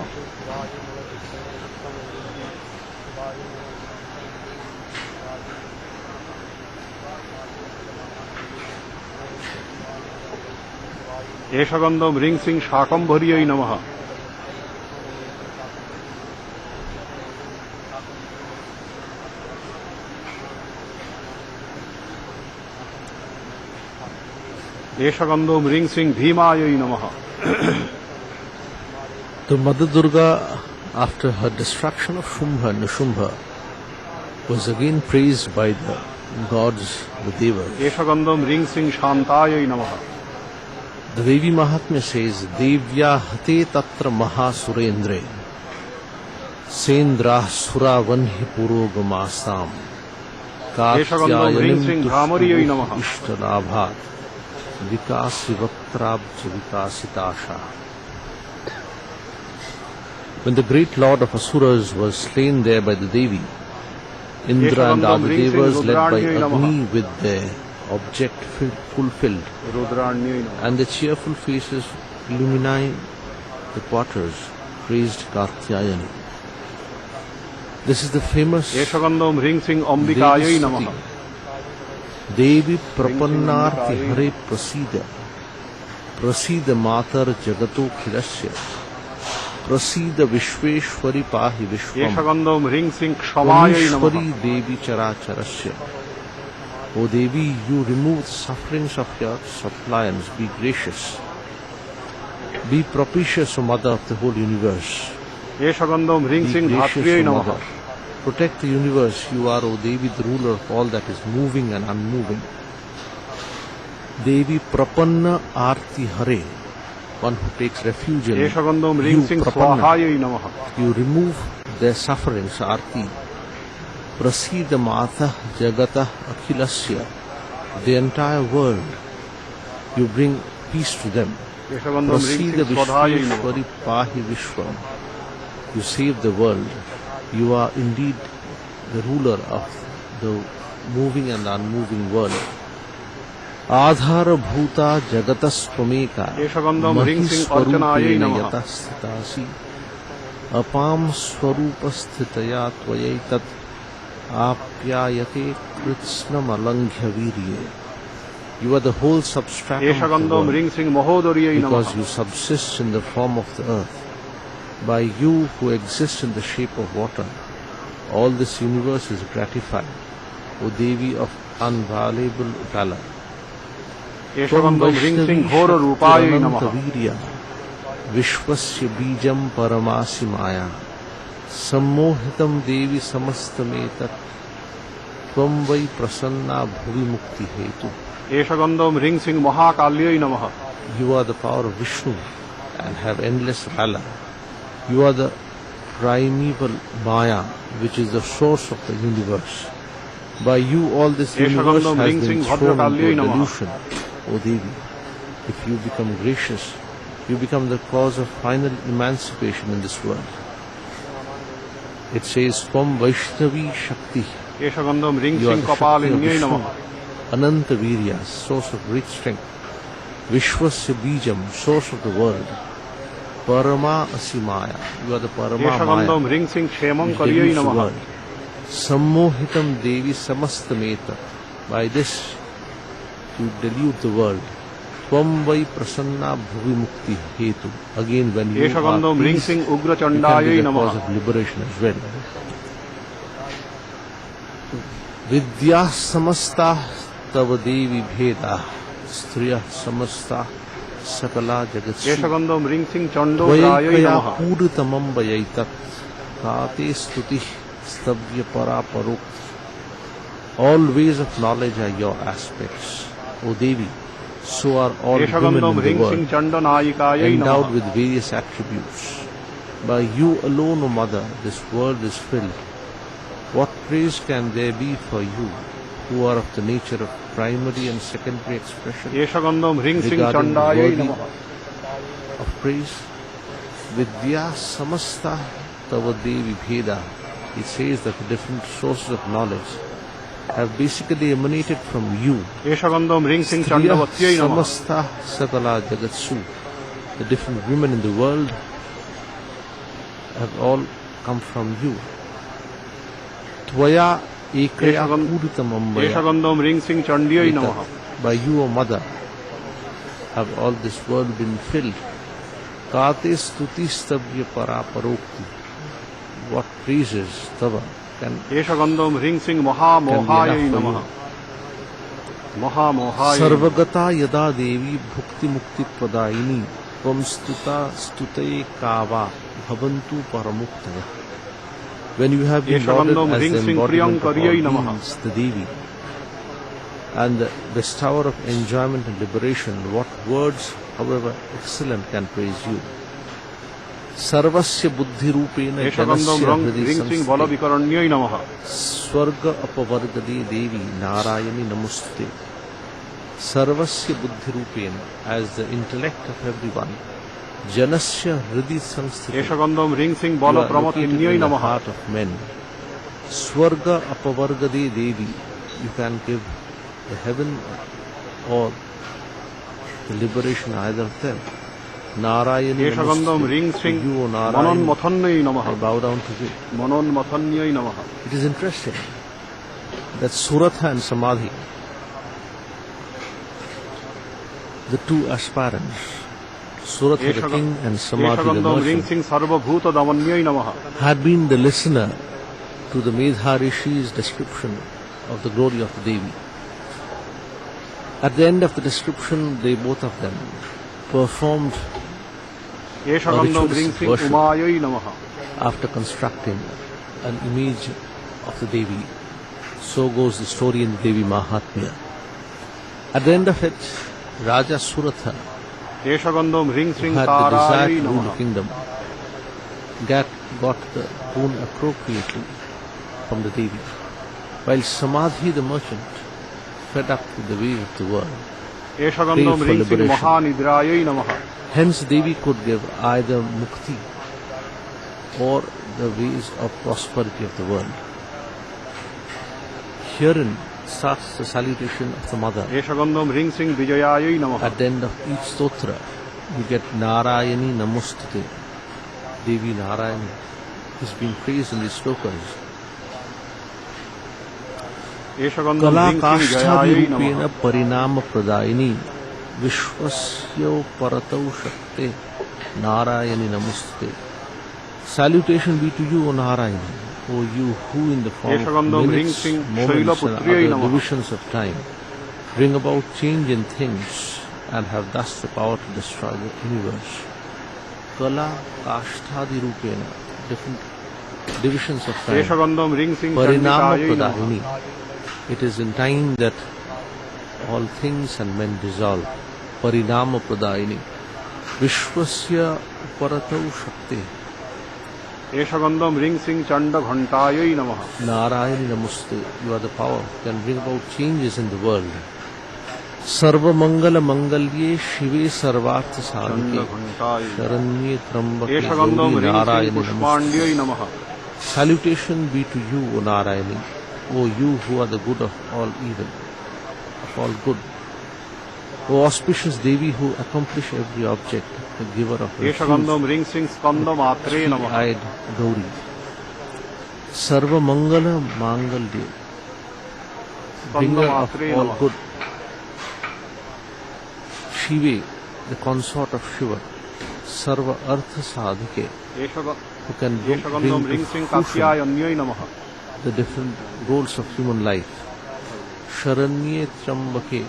एष गन्धो ह्रीं सिंह शाकम्भर्यै नमः एष गन्धो ह्रीं सिंह भीमायै नमः The Mother Durga, after her destruction of Shumbha and Nishumbha, was again praised by the gods, the Devas. एष गन्धो ह्रीं सिंह शान्तायै नमः The Devi Mahatmya says, Devya hate tatra mahasurendre Sendra suravanhi purogamasam ह्रीं सिंह धामर्यै नमः Ishtalabhat Vikasivatrabja Vikasitasha. When the great lord of Asuras was slain there by the Devi, Indra and other Devas led by Agni with their object fulfilled रुद्राण्यै नमः and the cheerful faces illumining the quarters praised Katyayani. This is the famous एष गन्धो ह्रीं Singh अम्बिकायै Devi नमः Stuti. Devi Prapannarti Hare Prasida Prasida Matar Jagato Khirasya Prasida Vishweshwari Pahi एष Vishwam गन्धो ह्रीं सिंह क्षमायै नमः Rameshwari Devi Characharasya. O Devi, you remove the sufferings of your suppliants. Be gracious. Be propitious, O Mother of the whole universe. एष गन्धो ह्रीं Be Singh gracious, धात्र्यै O नमः Mother. Protect the universe. You are, O Devi, the ruler of all that is moving and unmoving. Devi Prapanna Arti Hare, one who takes refuge in एष गन्धो ह्रीं you, Singh Prapanna. स्वाहायै नमः You remove their sufferings, Arti. Prasida Mata Jagata Akhilasya, the entire world. You bring peace to them. एष गन्धो ह्रीं Prasida Singh स्वधायै नमः Vishweshwari Pahi Vishwam. You save the world. You are indeed the ruler of the moving and unmoving world. आधारभूता जगतस्त्वमेका एषगन्धं ह्रीं श्रीं अर्चनायै महिस्वरूपेण नमः। यतः स्थितासि अपां स्वरूपस्थितया त्वयैतत् आप्यायते कृत्स्नमलङ्घ्य वीर्ये. You are the whole substratum of the एषगन्धं world ह्रीं श्रीं महोदर्यै नमः। because you subsist in the form of the earth. By you who exist in the shape of water, all this universe is gratified, O Devi of unviolable valor. एषगन्धं ह्रीं श्रीं घोररूपायै नमः। वीर्या विश्वस्य बीजं परमासि माया सम्मोहितं देवी समस्तमेतत् त्वं वै प्रसन्ना भुवि मुक्ति हेतु. एषगन्धं ह्रीं श्रीं महाकाल्यै नमः। You are the power of Vishnu and have endless valor. You are the primeval Maya, which is the source of the universe. By you all this universe has been thrown into a delusion, O Devi. If you become gracious, you become the cause of final emancipation in this world. It says, Tvam Vaishnavi Shakti. एषगन्धं ह्रीं You are श्रीं the Shakti of कपालिन्यै Vishnu, नमः। Ananta Virya, source of great strength. Vishwasya Bijam, source of the world. Parama Asimaya, you are the Parama Maya, एषगन्धं ह्रीं श्रीं क्षेमं which कर्यै deludes the नमः। world. Sammohitam Devi Samastameta, by this you delude the world. Tvam vai prasanna bhuvi mukti hetu. Again, when you are एषगन्धं ह्रीं pleased, श्रीं you can उग्रचण्डायै be the नमः। cause of liberation as well. Vidya samasta tava devi bheda striya samasta sakala jagatsu एषगन्धं ह्रीं श्रीं चण्डोग्रायै tvayikaya नमः। puritamam vayaitat kate stuti stavya paraparo. All ways of knowledge are your aspects, O Devi. So are all women एषगन्धं in ह्रीं the श्रीं world, चण्डनायिकायै endowed नमः। with various attributes. By you alone, O Mother, this world is filled. What praise can there be for you, who are of the nature of primary and secondary expression, एषगन्धं ह्रीं श्रीं regarding the चण्डायै worthy नमः। of praise? Vidya samasta tava devi bheda. It says that the different sources of knowledge have basically emanated from you. एषगन्धं ह्रीं श्रीं Striya चण्डवत्यै नमः। samasta sakala jagatsu. The different women in the world have all come from you. Tvaya ekaya puritam ambaya. एषगन्धं ह्रीं श्रीं चण्ड्यै नमः। By you, O Mother, have all this world been filled. Kate stuti stavya paraparokti. What praises tava can एषगन्धं ह्रीं श्रीं महामोहायै नमः। महामोहायै सर्वगता यदा देवी भुक्ति मुक्ति प्रदायिनी त्वं स्तुता स्तुते कावा भवन्तु परमुक्तयः. When you have been lauded एषगन्धं as ह्रीं the श्रीं embodiment of all प्रियङ्कर्यै नमः। beings, the Devi, and the bestower of enjoyment and liberation, what words, however excellent, can praise you? Sarvasya buddhi rupena एषगन्धं janasya hridi ह्रीं श्रीं samsthite बलविकरण्यै नमः। स्वर्ग अपवर्गदे देवी नारायणी नमस्ते. Sarvasya buddhi rupena, as the intellect of everyone, janasya hridi samsthite, एषगन्धं ह्रीं श्रीं you are located बलप्रमथिन्यै in the नमः। heart of men. Swarga apavargade devi, you can give the heaven or the liberation, either of them. Narayani एषगन्धं namaste. ह्रीं To श्रीं you, O Narayani, मनोन्मथन्यै नमः। I bow down to you. मनोन्मथन्यै नमः। It is interesting that Suratha and Samadhi, the two aspirants, Suratha the king and Samadhi the एषगन्धं ह्रीं merchant, श्रीं सर्वभूतदमन्यै नमः। had been the listener to the Medha Rishi's description of the glory of the Devi. At the end of the description, they both of them performed एषगन्धं ह्रीं श्रीं उमायै नमः। after constructing an image of the Devi. So goes the story in Devi Mahatmya. At the end of it, Raja Suratha, एषगन्धं ह्रीं who श्रीं had the desire तारायै to rule नमः। the kingdom, got the boon appropriately from the Devi, while Samadhi the merchant, fed up with the ways of the world. एषगन्धं ह्रीं श्रीं महानिद्रायै नमः। Hence Devi could give either mukti or the ways of prosperity of the world. Herein starts the salutation of the mother. एषगन्धं ह्रीं श्रीं विजयायै नमः At the end of each stotra, you get Narayani Namostate. Devi Narayani is being praised in these slokas. एषगन्धं ह्रीं श्रीं जयायै नमः Kalakaष्ठाdirupena Parinama Pradayini Vishwasya Paratau Shakte Narayani Namostate. Salutation be to you, O Narayani, O you who in the form of Yeshagandham minutes, Ring Singh moments and Shailaputriye other Namaha. divisions of time bring about change in things and have thus the power to destroy the universe. Kala Kashtadi Rupena, different divisions of time. एषगन्धं ह्रीं श्रीं Parinama चण्डिकायै नमः Pradayini. It is in time that all things and men dissolve. Parinama Pradayini. Vishwasya Paratau Shakti. एषगन्धं ह्रीं श्रीं चण्डघण्टायै नमः Narayani Namaste. You are the power who can bring about changes in the world. Sarva Mangala Mangalye Shive Sarvartha Sadhike चण्डघण्टायै Sharanye Trambake एषगन्धं Gauri ह्रीं श्रीं Narayani Namaste. पुष्पाण्ड्यै नमः Salutation be to you, O Narayani, O you who are the good of all evil, of all good. O auspicious Devi who accomplish every object, the giver of refuge, एषगन्धं ह्रीं श्रीं स्कन्दमात्रे नमः three-eyed Gauri. Sarva Mangala Mangalye, bringer of स्कन्दमात्रे all नमः good. Shive, the consort of Shiva. Sarva Artha Sadhike, who can bring एषगन्धं to ह्रीं श्रीं fruition कात्यायन्यै नमः the different roles of human life. Sharanye Trambake,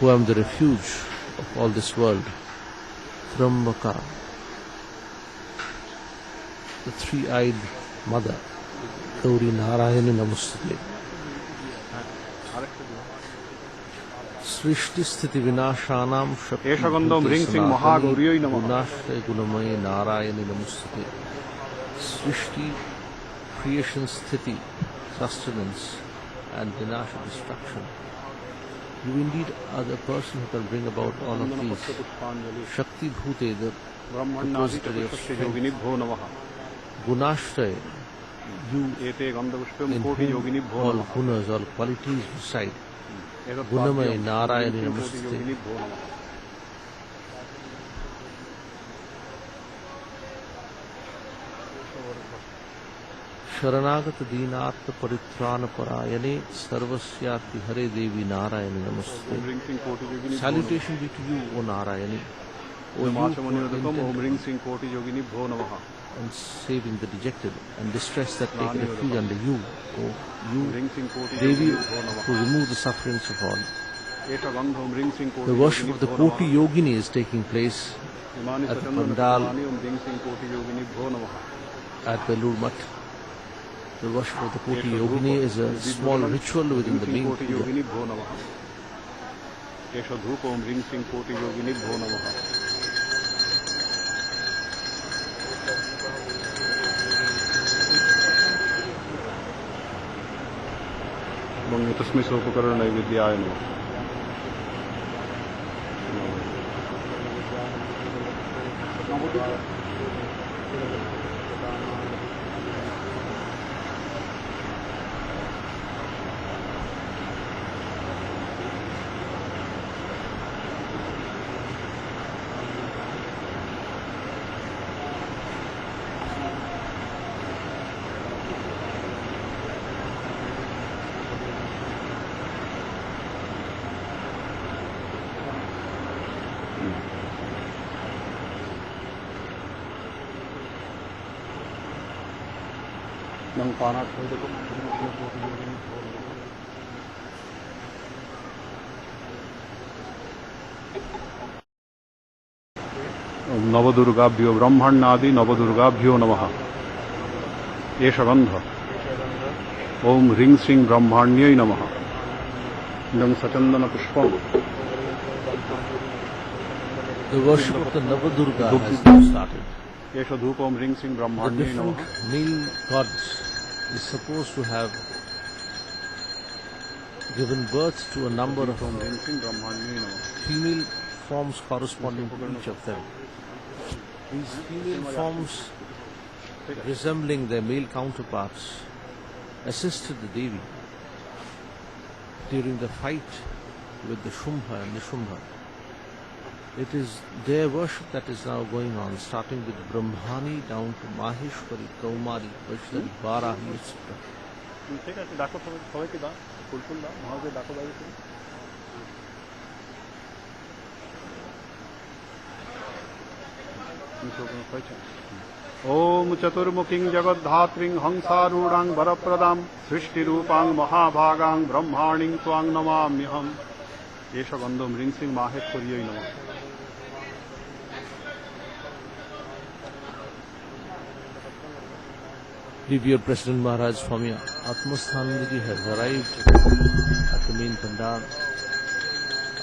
who am the refuge of all this world. Trambaka, the three-eyed mother. Gauri Narayani Namaste. Srishti Sthiti Vinashanam Shakti एषगन्धं ह्रीं श्रीं महागौर्यै नमः Gunashray Gunamaye Narayani Namaste. Srishti, creation, sthiti, sustenance, and vinasha, destruction. You indeed are the person who can bring about all of these. Shakti Bhute, the repository of strength. योगिनिभ्यो नमः Gunashray, you एते गन्धपुष्पं in कोटि whom योगिनिभ्यो all नमः gunas, all qualities reside. एतत् Gunamay वाक्यं Narayani कोटि Namaste. योगिनिभ्यो नमः शरणागत दीनार्थ परित्राण परायणे सर्वस्याति हरे देवी नारायणी नमस्ते. ह्रीं श्रीं कोटि योगिनिभ्यो Salutation be to you, O Narayani, O you who are नमाचमनिरतकम् Om intent ह्रीं श्रीं कोटि योगिनिभ्यो नमः on saving the dejected and distressed that take refuge under you, O you, ह्रीं श्रीं कोटि Devi, योगिनिभ्यो नमः who remove the sufferings of all. एषगन्धं ह्रीं श्रीं कोटि The worship of the योगिनिभ्यो Koti नमः Yogini is taking place इमानि at the सचन्दन Pandal पुष्पाणि ॐ ह्रीं श्रीं कोटि योगिनिभ्यो नमः at Belur Math. The worship of the Koti Yogini is a small ritual within the being कोटि puja. योगिनिभ्यो नमः एष धूप ॐ ह्रीं श्रीं कोटि योगिनिभ्यो नमः तस्मै सोपकरण नैवेद्याय नमः नम पानात् नवदुर्गाभ्यो ब्रह्मण्यादि नवदुर्गाभ्यो नमः एष गन्ध ओम ह्रीं श्रीं ब्रह्माण्यै नमः इदं सचन्दन पुष्पम् The worship of the Navadurga has now started. एष धूप ओम ह्रीं श्रीं The ब्रह्माण्यै different नमः male gods is supposed to have given birth to a number of ओम ह्रीं श्रीं ब्रह्माण्यै नमः female forms corresponding to each of them. These female forms resembling their male counterparts, assisted the Devi during the fight with the Shumbha and Nishumbha. It is their worship that is now going on, starting with Brahmani down to Maheshwari, Kaumari, Vaishnavi, Varahi, etc. ঠিক আছে, ডাকো সবাইকে দাও, ফুল ফুল দাও, মহাদেব ডাকো বাইরে থেকে। ओम चतुर्मुखीं जगद्धात्रीं हंसारूढ़ां वरप्रदां सृष्टिरूपां महाभागां ब्रह्माणीं त्वां नमाम्यहम्। एष गन्धं ह्रीं श्रीं माहेश्वर्यै नमः। Revered President Maharaj Swami Atmasthanandji has arrived at the main pandal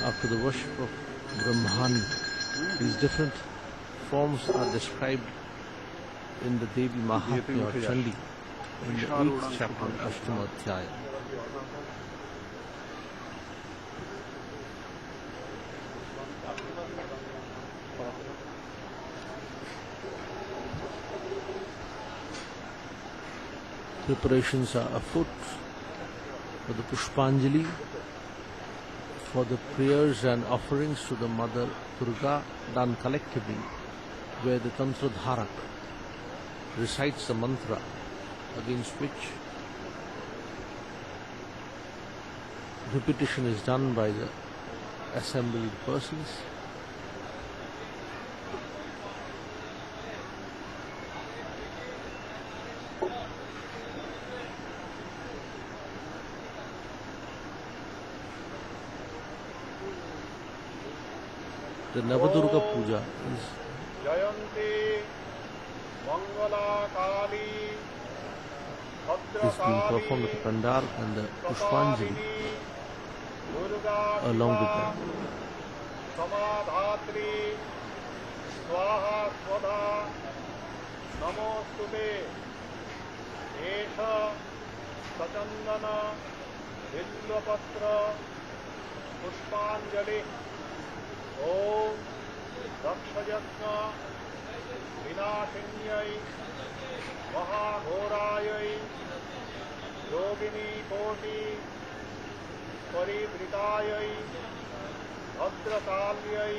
after the worship of Brahmani. These different forms are described in the Devi Mahatmya or Chandi in the 8th chapter, Ashtama Adhyaya. Preparations are afoot for the Pushpanjali, for the prayers and offerings to the Mother Durga done collectively, where the Tantra Dharak recites the mantra against which repetition is done by the assembled persons. The Navadurga Puja is being performed at the Pandal and the Pushpanjali along with them. Samadhatri Swaha Swada Namostute Esha Sachandana Villapatra Pushpanjali Om Rakshayajna Vinashinyai Mahagorayai Yogini Koti Paridritayai Bhadrakalyai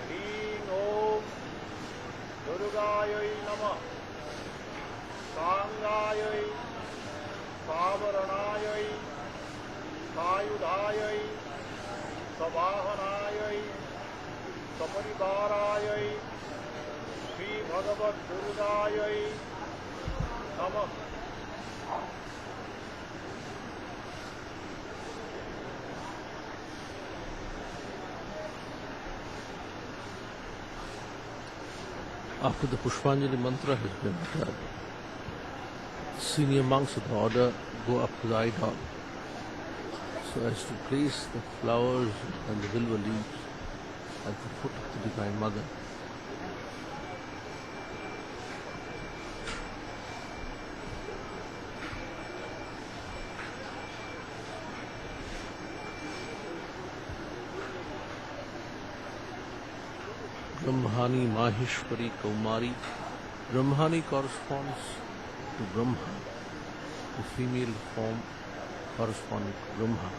Hreem Om Durgayai Namah Sangayai Savaranayai Sayudhayai Sabahanayai Saparivarayai Shri Bhagavad Durgayai Namah. After the Pushpanjali mantra has been uttered, senior monks of the order go up to the idol so as to place the flowers and the Vilva leaves at the foot of the Divine Mother. Brahmani, Maheshwari, Kaumari. Brahmani corresponds to Brahma, the female form corresponding to Brahma.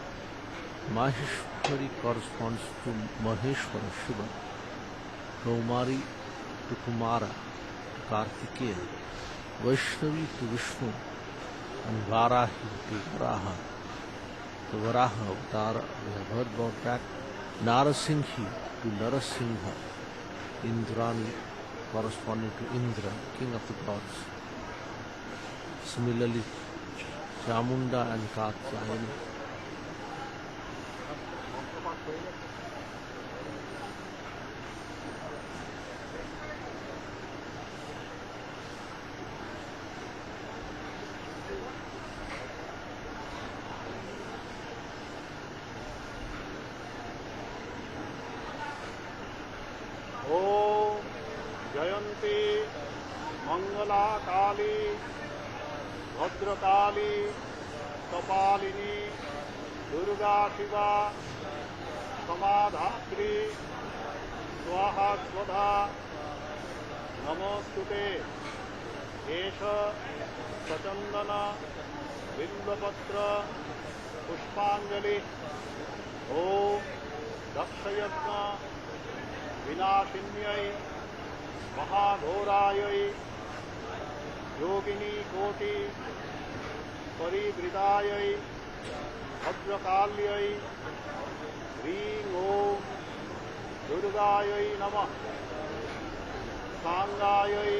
Maheshwari corresponds to Maheshwara, Shiva. Kaumari to Kumara, to Kartikeya. Vaishnavi to Vishnu. And Varahi to Varaha. The Varaha avatar we have heard about that. Narasinghi to Narasingha. Indrani corresponding to Indra, king of the gods. Similarly, Chamunda and Katyayani. Om Jayanti Mangala Kali Bhadrakali Kapalini Durga Shiva Samadhatri Swaha Swada Namostute एष सचन्दन बिल्वपत्र पुष्पाञ्जलि ॐ दक्षयज्ञ विनाशिन्यै महाघोरायै योगिनी कोटि परिवृतायै भद्रकाल्यै ह्रीं ॐ दुर्गायै नमः सांगायै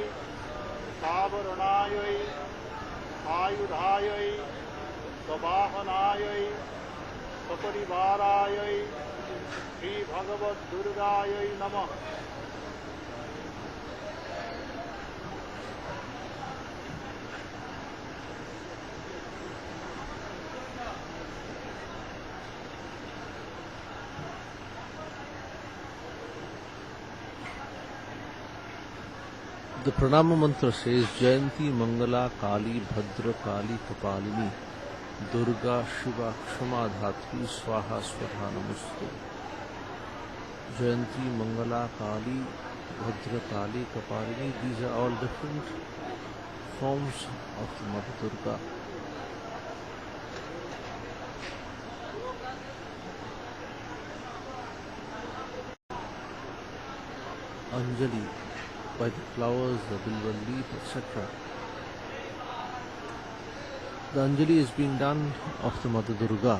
सावरणायै आयुधायै स्ववाहनायै सपरिवारायै श्रीभगवद्दुर्गायै नमः। The pranama mantra says Jayanti Mangala Kali Bhadra Kali Kapalini Durga Shiva Kshama Dhatri Swaha Swatha Namaste. Jayanti Mangala Kali Bhadra Kali Kapalini, these are all different forms of Mother Durga. Anjali, by the flowers, the bilwa leaf, etc. The Anjali is being done of the Mother Durga.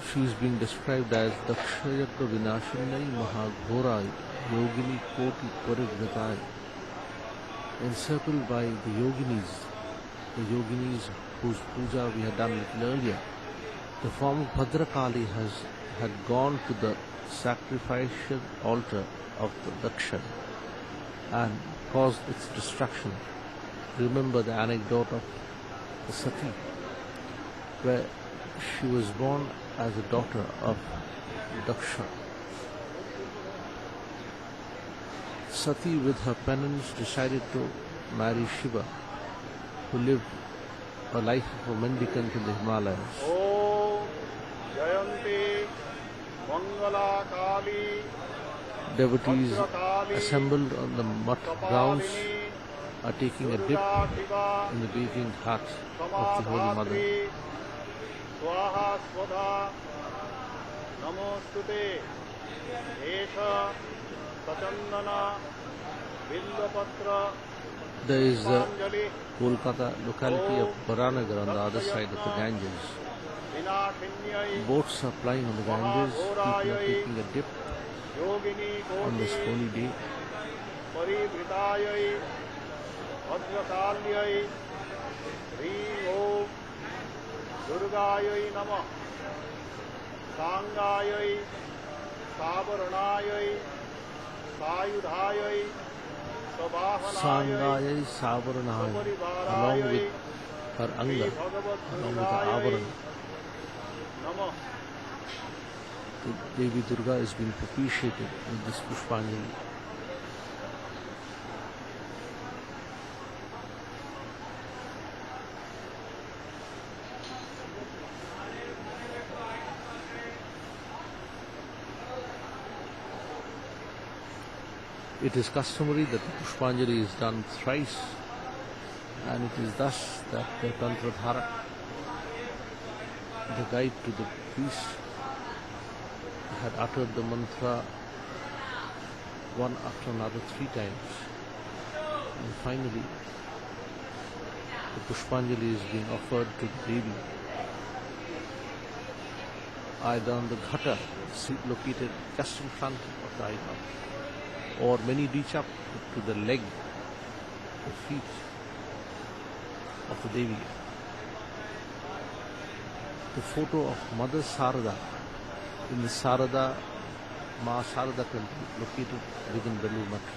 She is being described as Dakshayagya Vinashinai Mahaghorai Yogini Koti Parivratai, encircled by the yoginis whose puja we had done a little earlier. The form of Bhadrakali had gone to the sacrificial altar of the Daksha and caused its destruction. Remember the anecdote of the Sati, where she was born as a daughter of Daksha. Sati, with her penance, decided to marry Shiva, who lived a life of a mendicant in the Himalayas. Om Jayanti Mangala Kali Devotees assembled on the mutt grounds are taking a dip in the bathing hut of the Holy Mother. Swaha Swatha Namostute Esha Sachandana Bilvapatra. There is the Kolkata locality of Baranagar on the other side of the Ganges. Boats are plying on the Ganges, people are taking a dip on this holy day. Parivritayai Bhadrakalyai Hrīಂ Om Durgāyai Namah Sāngāyai Sāvaranāyai Sāyudhāyai Sangayai Savaranayai, along with her Anga, along with the Avaran. Namah. The Devi Durga is being propitiated with this Pushpanjali. It is customary that the Pushpanjali is done thrice, and it is thus that the Tantradharak, the guide to the priest, had uttered the mantra one after another 3 times. And finally, the Pushpanjali is being offered to the Devi, either on the ghata, seat located just in front of the idol, or many reach up to the leg, the feet of the Devi. The photo of Mother Sarada in the Sarada, Ma Sarada temple located within Belur Math.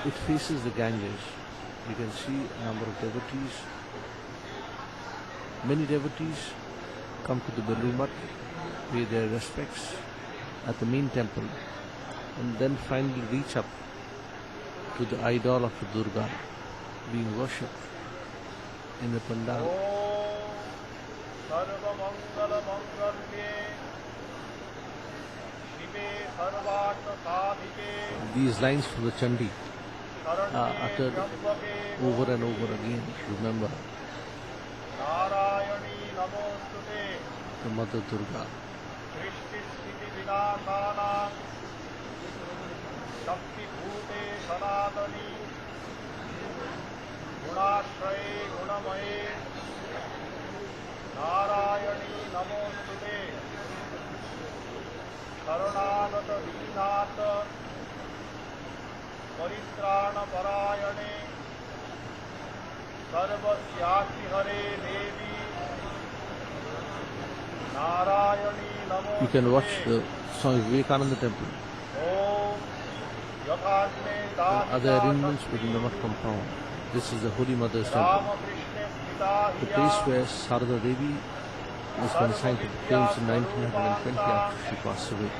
It faces the Ganges. You can see a number of devotees. Many devotees come to the Belur Math, pay their respects at the main temple, and then finally reach up to the idol of the Durga being worshipped in the pandal. Sarva Mangala Mangalye Shive सर्वार्थ साधिके These lines from the Chandi are शरण्ये uttered त्र्यंबके over and over again. Remember Narayani नमोस्तुते the Mother Durga. सृष्टिस्थिति विनाशानां शक्तिभूते सनातनी गुणाश्रये गुणमये नारायणी नमोस्तुते शरणागत दीनाथ परित्राणपरायणे सर्वस्यापि हरे देवी नारायणी नमो You can watch the Swami Vivekananda temple. Om यथाग्ने Other arrangements within the Mutt compound. This is the Holy Mother's temple. रामकृष्णे स्थिता The place where Sarada Devi was consigned to the flames in 1920 after she passed away.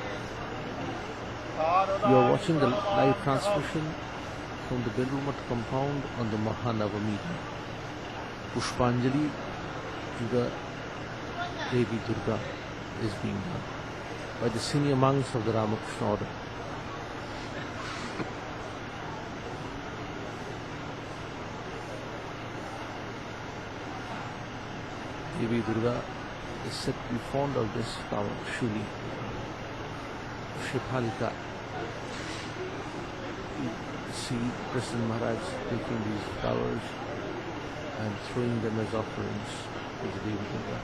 You are watching the live transmission from the Belur Mutt compound on the Mahanavami day. Pushpanjali to the Devi Durga is being done by the senior monks of the Ramakrishna order. Devi Durga is said to be fond of this flower, Shuli, Shiphalika. You see President Maharaj taking these flowers and throwing them as offerings to the Devi Durga.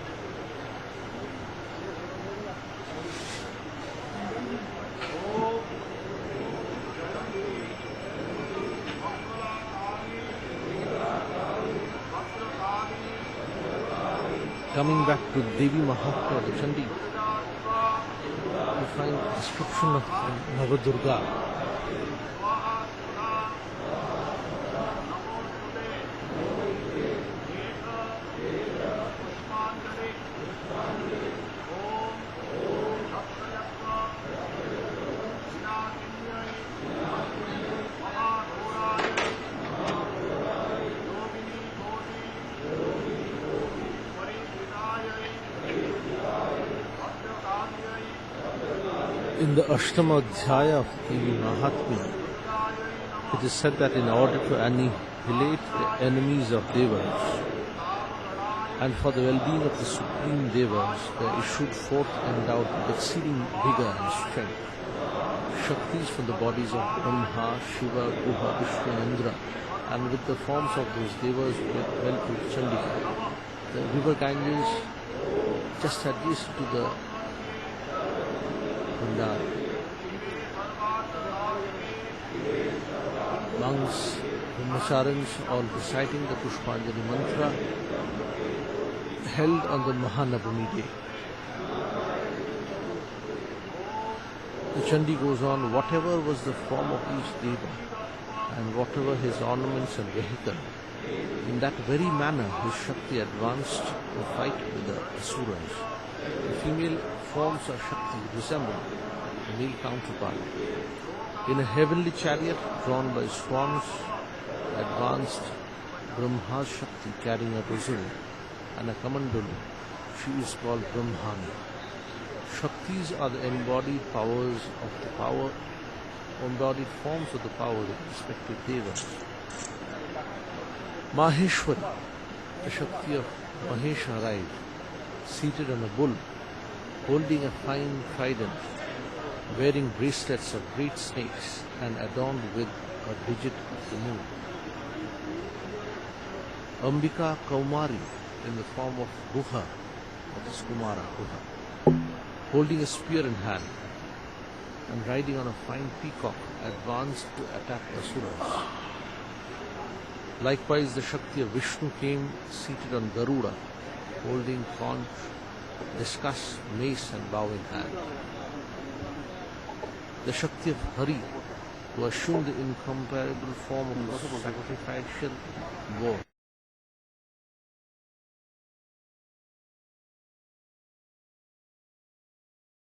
Coming back to Devi Mahatma, the Chandi, you find description of Navadurga. In the Ashtama Adhyaya of Devi Mahatmya, it is said that in order to annihilate the enemies of Devas and for the well-being of the Supreme Devas, there issued forth endowed with exceeding vigor and strength Shaktis from the bodies of Brahma, Shiva, Guha, Vishnu and Indra, and with the forms of those Devas went to Chandika. The river Ganges just adjacent to the Bhandara. Monks, Brahmacharins, all reciting the Pushpanjali mantra held on the Mahanavami day. The Chandi goes on, whatever was the form of each Deva and whatever his ornaments and vehicle, in that very manner his Shakti advanced to fight with the Asuras. The female forms of Shakti resemble the male counterpart. In a heavenly chariot drawn by swans advanced Brahma's Shakti carrying a rosary and a kamandalu. She is called Brahmani. Shaktis are the embodied powers of the power, embodied forms of the power of the respective devas. Maheshwari, the Shakti of Mahesha, arrived, seated on a bull, holding a fine trident, wearing bracelets of great snakes and adorned with a digit of the moon. Ambika Kaumari, in the form of Guha, that is Kumara Guha, holding a spear in hand and riding on a fine peacock, advanced to attack Asuras. Likewise, the Shakti of Vishnu came seated on Garuda, holding conch, discus, mace and bow in hand. The Shakti of Hari, who assumed the incomparable form of the sacrificial boar,